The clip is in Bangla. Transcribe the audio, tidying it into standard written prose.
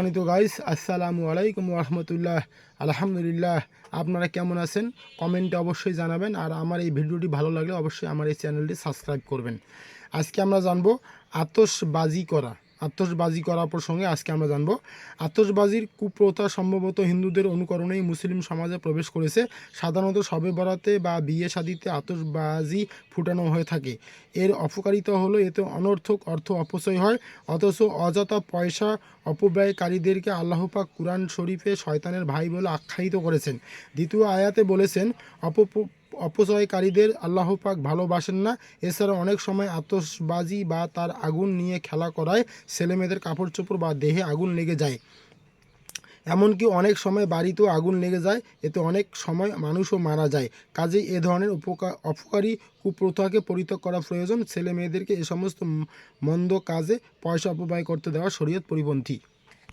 সম্মানিত গাইস, আসসালামু আলাইকুম রহমতুল্লাহ। আলহামদুলিল্লাহ। আপনারা কেমন আছেন কমেন্টে অবশ্যই জানাবেন, আর আমার এই ভিডিওটি ভালো লাগলে অবশ্যই আমার এই চ্যানেলটি সাবস্ক্রাইব করবেন। আজকে আমরা জানবো আতশবাজি করা প্রসঙ্গে। আজকে আমরা জানবো আতশবাজির কুপ্রথা সম্ভবত হিন্দুদের অনুকরণেই মুসলিম সমাজে প্রবেশ করেছে। সাধারণত শবে বরাতে বা বিয়ে শাদিতে আতশবাজি ফুটানো হয়ে থাকে। এর অপকারিতা হলো এতে অনর্থক অর্থ অপচয় হয়, অথচ অযথা পয়সা অপব্যয়কারীদেরকে আল্লাহ পাক কুরআন শরীফে শয়তানের ভাই বলে আখ্যায়িত করেছেন। দ্বিতীয় আয়াতে বলেছেন অপচয়কারীদের আল্লাহ পাক ভালোবাসেন না। এছাড়া অনেক সময় আতশবাজি বা তার আগুন নিয়ে খেলা করায় ছেলেমেয়েদের কাপড় চোপড় বা দেহে আগুন লেগে যায়। এমনকি অনেক সময় বাড়িতেও আগুন লেগে যায়, এতে অনেক সময় মানুষও মারা যায়। কাজেই এ ধরনের অপকারী কুপ্রথাকে পরিত্যাগ করা প্রয়োজন। ছেলে মেয়েদেরকে এ সমস্ত মন্দ কাজে পয়সা অপব্যয় করতে দেওয়া শরীয়ত পরিপন্থী।